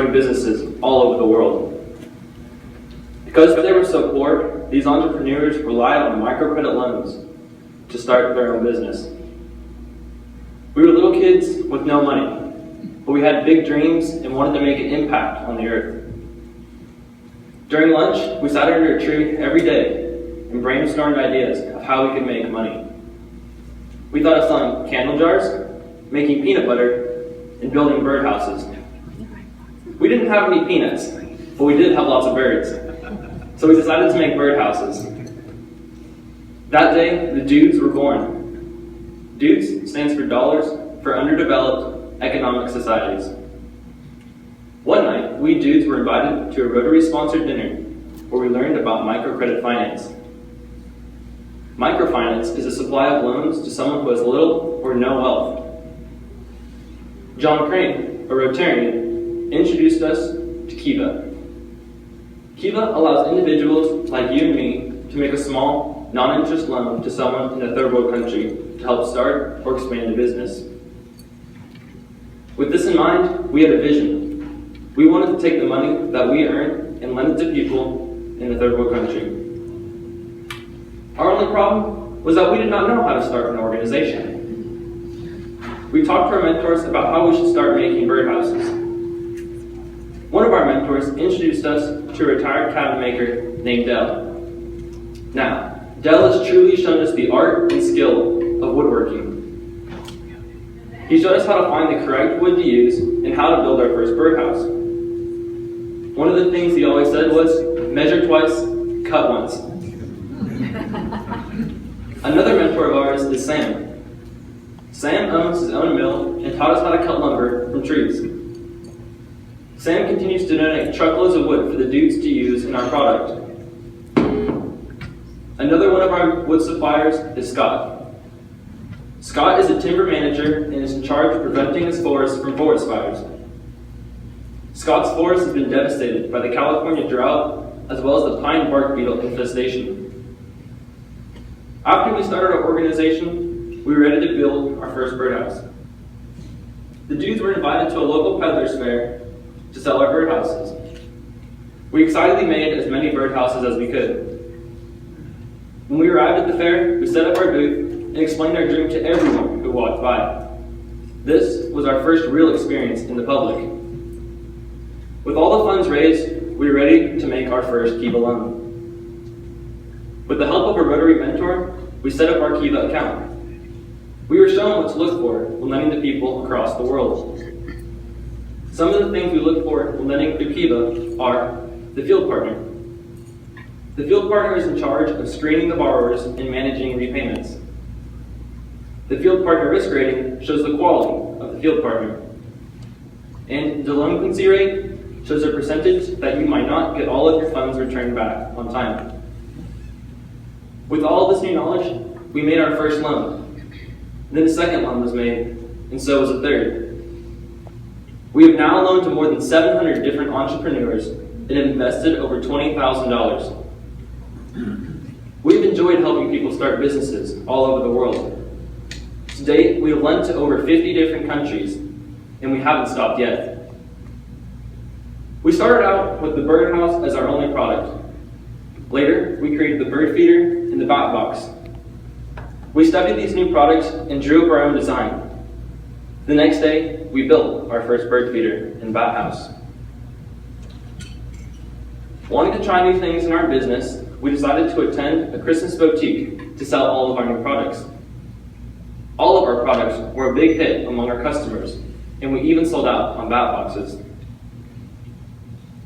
starting businesses all over the world. Because they were so poor, these entrepreneurs relied on microcredit loans to start their own business. We were little kids with no money, but we had big dreams and wanted to make an impact on the earth. During lunch, we sat under a tree every day and brainstormed ideas of how we could make money. We thought of selling candle jars, making peanut butter, and building birdhouses. We didn't have any peanuts, but we did have lots of birds. So we decided to make birdhouses. That day, the D.U.D.E.S were born. D.U.D.E.S stands for Dollars for Underdeveloped Economic Societies. One night, we D.U.D.E.S were invited to a Rotary-sponsored dinner where we learned about microcredit finance. Microfinance is a supply of loans to someone who has little or no wealth. John Crane, a Rotarian, introduced us to Kiva. Kiva allows individuals like you and me to make a small, non-interest loan to someone in a third world country to help start or expand a business. With this in mind, we had a vision. We wanted to take the money that we earn and lend it to people in a third world country. Our only problem was that we did not know how to start an organization. We talked to our mentors about how we should start making birdhouses. One of our mentors introduced us to a retired cabinet maker named Dell. Now, Dell has truly shown us the art and skill of woodworking. He showed us how to find the correct wood to use and how to build our first birdhouse. One of the things he always said was, measure twice, cut once. Another mentor of ours is Sam. Sam owns his own mill and taught us how to cut lumber from trees. Sam continues to donate truckloads of wood for the D.U.D.E.S to use in our product. Another one of our wood suppliers is Scott. Scott is a timber manager and is in charge of preventing his forest from forest fires. Scott's forest has been devastated by the California drought as well as the pine bark beetle infestation. After we started our organization, we were ready to build our first birdhouse. The D.U.D.E.S were invited to a local peddler's fair to sell our birdhouses. We excitedly made as many birdhouses as we could. When we arrived at the fair, we set up our booth and explained our dream to everyone who walked by. This was our first real experience in the public. With all the funds raised, we were ready to make our first Kiva loan. With the help of a Rotary mentor, we set up our Kiva account. We were shown what to look for when lending to people across the world. Some of the things we look for when lending through Kiva are the field partner. The field partner is in charge of screening the borrowers and managing repayments. The field partner risk rating shows the quality of the field partner. And the delinquency rate shows a percentage that you might not get all of your funds returned back on time. With all this new knowledge, we made our first loan. Then a second loan was made, and so was a third. We have now loaned to more than 700 different entrepreneurs and have invested over $20,000. We've enjoyed helping people start businesses all over the world. To date, we have lent to over 50 different countries, and we haven't stopped yet. We started out with the birdhouse as our only product. Later, we created the bird feeder and the bat box. We studied these new products and drew up our own design. The next day, we built our first bird feeder and bat house. Wanting to try new things in our business, we decided to attend a Christmas boutique to sell all of our new products. All of our products were a big hit among our customers, and we even sold out on bat boxes.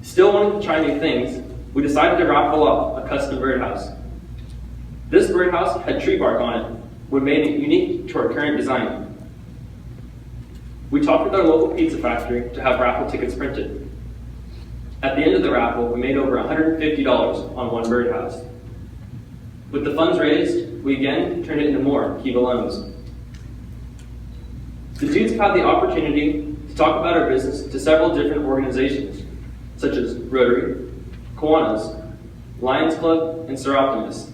Still wanting to try new things, we decided to raffle off a custom birdhouse. This birdhouse had tree bark on it, which made it unique to our current design. We talked with our local pizza factory to have raffle tickets printed. At the end of the raffle, we made over $150 on one birdhouse. With the funds raised, we again turned it into more Kiva loans. The D.U.D.E.S have had the opportunity to talk about our business to several different organizations, such as Rotary, Kiwanis, Lions Club, and Sir Optimus.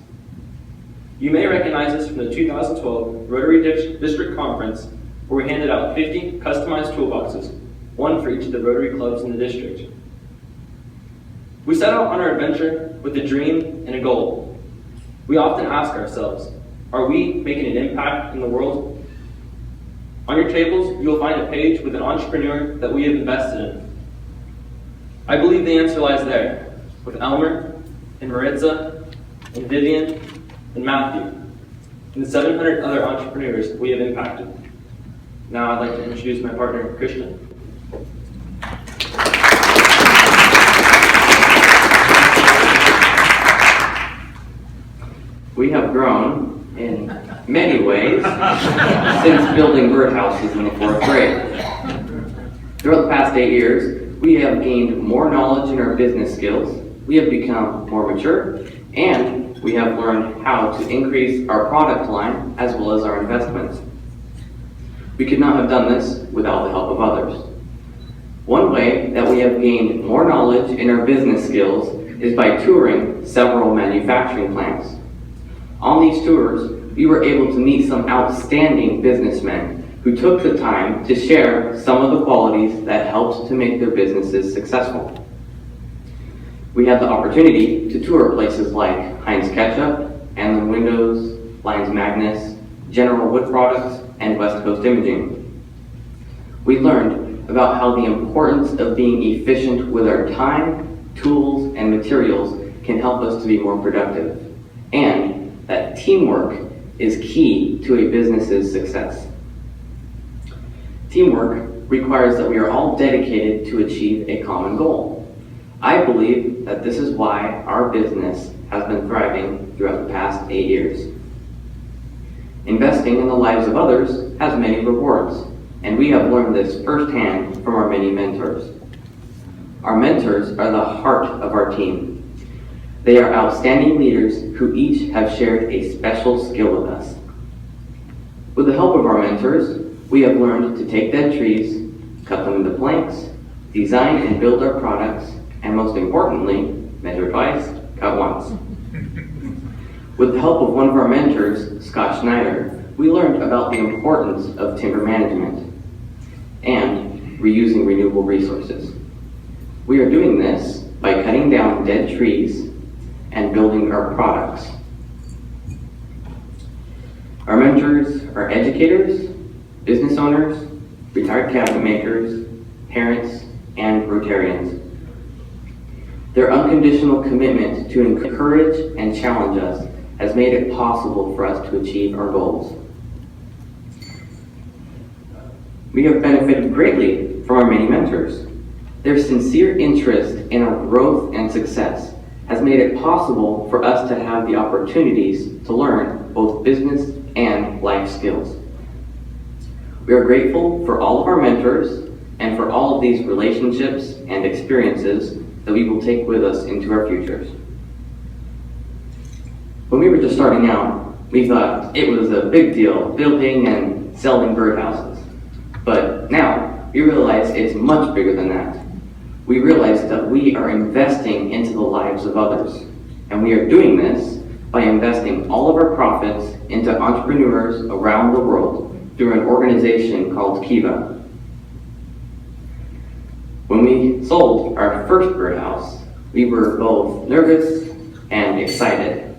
You may recognize us from the 2012 Rotary District Conference, where we handed out 50 customized toolboxes. one for each of the Rotary clubs in the district. We set out on our adventure with a dream and a goal. We often ask ourselves, are we making an impact in the world? On your tables, you will find a page with an entrepreneur that we have invested in. I believe the answer lies there, with Elmer, and Maritza, and Vivian, and Matthew, and the 700 other entrepreneurs we have impacted. Now I'd like to introduce my partner, Christian. We have grown in many ways since building birdhouses in the 4th grade. Throughout the past 8 years, we have gained more knowledge in our business skills, we have become more mature, and we have learned how to increase our product line as well as our investments. We could not have done this without the help of others. One way that we have gained more knowledge in our business skills is by touring several manufacturing plants. On these tours, we were able to meet some outstanding businessmen who took the time to share some of the qualities that helped to make their businesses successful. We had the opportunity to tour places like Heinz Ketchup, Anlin Windows, Lyons Magnus, General Wood Products, and West Coast Imaging. We learned about how the importance of being efficient with our time, tools, and materials can help us to be more productive, and that teamwork is key to a business's success. Teamwork requires that we are all dedicated to achieve a common goal. I believe that this is why our business has been thriving throughout the past 8 years. Investing in the lives of others has many rewards, and we have learned this firsthand from our many mentors. Our mentors are the heart of our team. They are outstanding leaders who each have shared a special skill with us. With the help of our mentors, we have learned to take dead trees, cut them into planks, design and build our products, and most importantly, measure twice, cut once. With the help of one of our mentors, Scott Schneider, we learned about the importance of timber management and reusing renewable resources. We are doing this by cutting down dead trees and building our products. Our mentors are educators, business owners, retired cabinet makers, parents, and Rotarians. Their unconditional commitment to encourage and challenge us has made it possible for us to achieve our goals. We have benefited greatly from our many mentors. Their sincere interest in our growth and success has made it possible for us to have the opportunities to learn both business and life skills. We are grateful for all of our mentors and for all of these relationships and experiences that we will take with us into our futures. When we were just starting out, we thought it was a big deal building and selling birdhouses. But now we realize it's much bigger than that. We realize that we are investing into the lives of others. And we are doing this by investing all of our profits into entrepreneurs around the world through an organization called Kiva. When we sold our first birdhouse, we were both nervous and excited.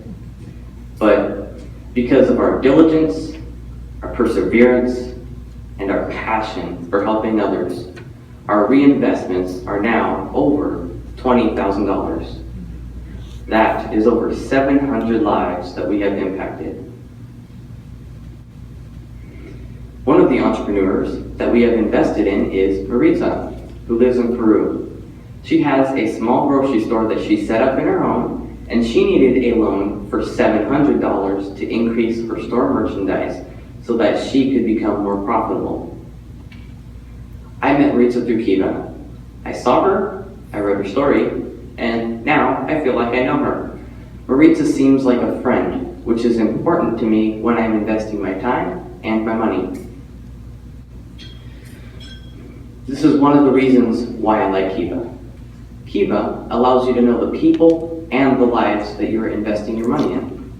But because of our diligence, our perseverance, and our passion for helping others, our reinvestments are now over $20,000. That is over 700 lives that we have impacted. One of the entrepreneurs that we have invested in is Maritza, who lives in Peru. She has a small grocery store that she set up in her home, and she needed a loan for $700 to increase her store merchandise so that she could become more profitable. I met Maritza through Kiva. I saw her, I read her story, and now I feel like I know her. Maritza seems like a friend, which is important to me when I'm investing my time and my money. This is one of the reasons why I like Kiva. Kiva allows you to know the people and the lives that you're investing your money in.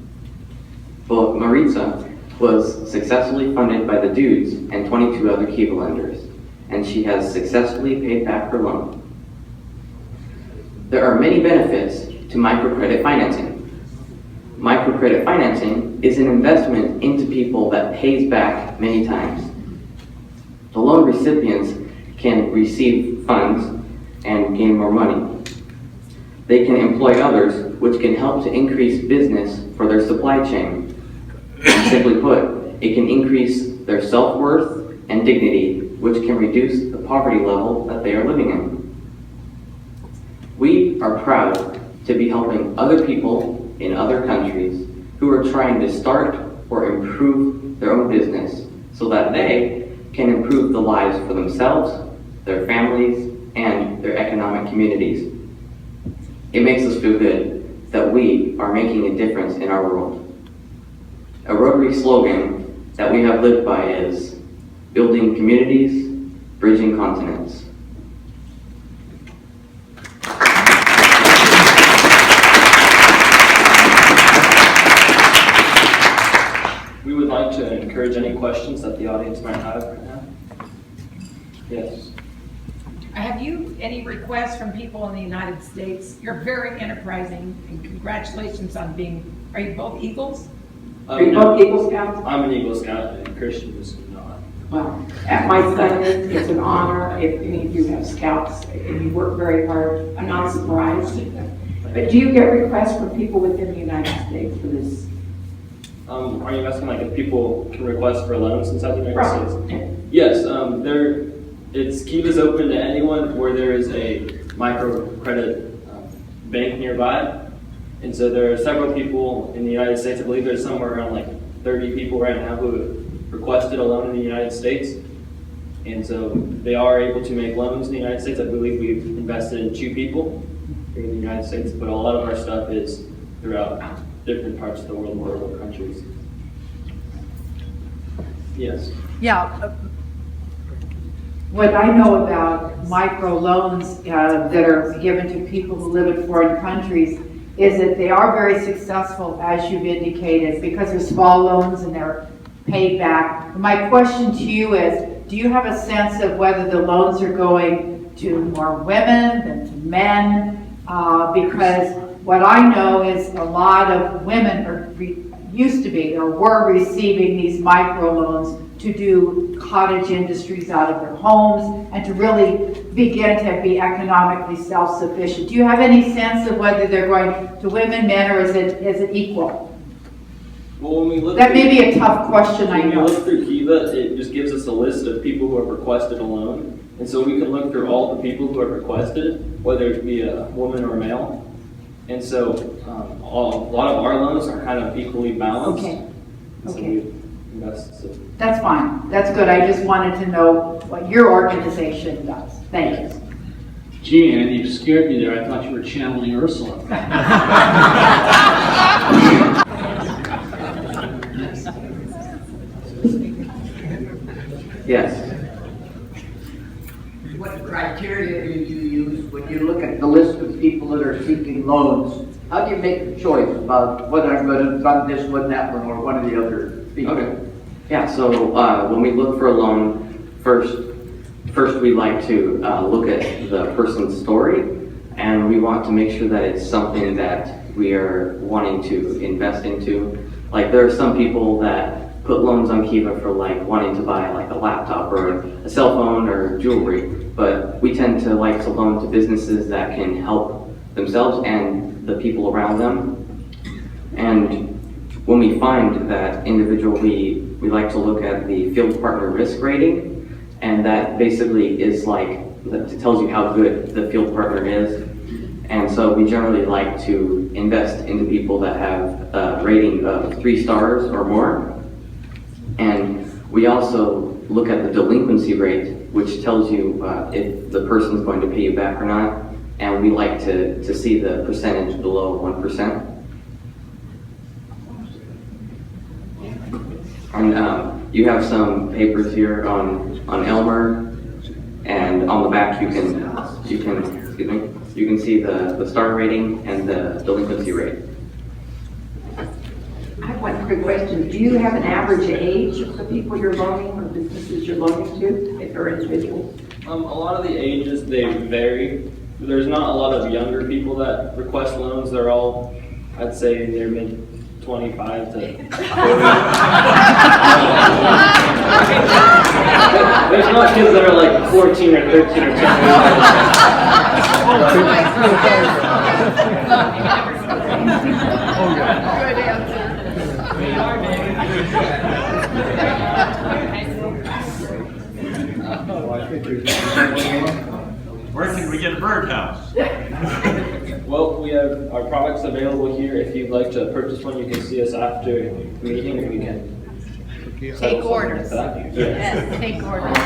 Both Maritza was successfully funded by the D.U.D.E.S and 22 other Kiva lenders. and she has successfully paid back her loan. There are many benefits to microcredit financing. Microcredit financing is an investment into people that pays back many times. The loan recipients can receive funds and gain more money. They can employ others, which can help to increase business for their supply chain. And simply put, it can increase their self-worth and dignity, which can reduce the poverty level that they are living in. We are proud to be helping other people in other countries who are trying to start or improve their own business so that they can improve the lives for themselves, their families, and their economic communities. It makes us feel good that we are making a difference in our world. A Rotary slogan that we have lived by is building communities, bridging continents. We would like to encourage any questions that the audience might have right now. Yes. Have you any requests from people in the United States? You're very enterprising, and congratulations on being, are you both Eagles? Are you both Eagle Scouts? I'm an Eagle Scout and Christian is not. Well, at my son, it's an honor if any of you have scouts, and you work very hard. I'm not surprised. But do you get requests from people within the United States for this? Are you asking like if people can request for loans inside the United Right. States? Yes, Kiva's open to anyone where there is a microcredit bank nearby. And so there are several people in the United States, I believe there's somewhere around like 30 people right now who have requested a loan in the United States. And so they are able to make loans in the United States. I believe we've invested in 2 people here in the United States, but a lot of our stuff is throughout different parts of the world, multiple countries. Yes. Yeah. What I know about microloans that are given to people who live in foreign countries is that they are very successful, as you've indicated, because they're small loans and they're paid back. My question to you is, do you have a sense of whether the loans are going to more women than to men? Because what I know is a lot of women used to be or were receiving these microloans to do cottage industries out of their homes and to really begin to be economically self-sufficient. Do you have any sense of whether they're going to women, men, or is it equal? Well, when we look That may be a tough question, I When we know. look through Kiva, it just gives us a list of people who have requested a loan. And so we can look through all the people who have requested it, whether it be a woman or a male. And so a lot of our loans are kind of equally balanced. Okay. So Okay. we invest, so. That's fine. That's good. I just wanted to know what your organization does. Thank you. Gee, Ann, you scared me there. I thought you were channeling Ursula. Yes. What criteria do you use when you look at the list of people that are seeking loans? How do you make the choice about whether I'm going to fund this one, that one, or one of the other people? Okay. Yeah, so when we look for a loan, first we like to look at the person's story, and we want to make sure that it's something that we are wanting to invest into. Like there are some people that put loans on Kiva for like wanting to buy like a laptop or a cell phone or jewelry, but we tend to like to loan to businesses that can help themselves and the people around them. And when we find that individual, we like to look at the field partner risk rating, and that basically is like, it tells you how good the field partner is. And so we generally like to invest into people that have a rating of 3 stars or more. And we also look at the delinquency rate, which tells you if the person's going to pay you back or not. And we like to see the percentage below 1%. And you have some papers here on Elmer, and on the back you can see the star rating and the delinquency rate. I have one quick question. Do you have an average age of the people you're loaning or businesses you're loaning to? or individuals? A lot of the ages, they vary. There's not a lot of younger people that request loans. They're all, I'd say, in their mid 25 to 40. There's not kids that are like 14 or 13 or 10. Where can we get a birdhouse? Well, we have our products available here. If you'd like to purchase one, you can see us after the meeting and we can Take orders. Yes. Yes, take orders.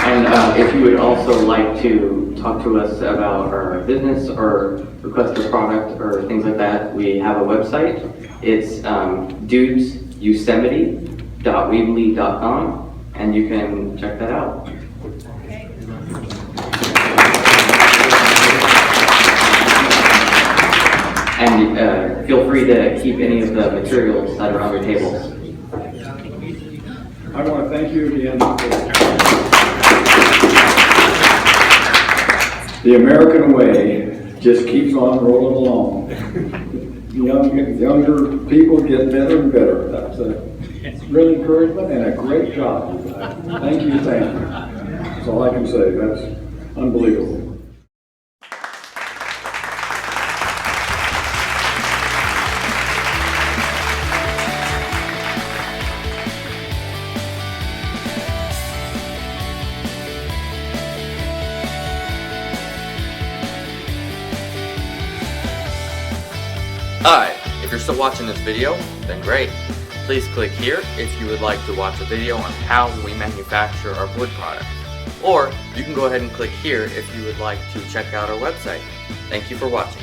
And if you would also like to talk to us about our business or request a product or things like that, we have a website. It's D.U.D.E.S and you can check that out. And feel free to keep any of the materials that are on your tables. I want to thank you again. The American way just keeps on rolling along. Younger people get better and better. That's a real encouragement and a great job. Thank you, thank you. That's all I can say. That's unbelievable. Hi, if you're still watching this video, then great. Please click here if you would like to watch a video on how we manufacture our wood products. Or you can go ahead and click here if you would like to check out our website. Thank you for watching.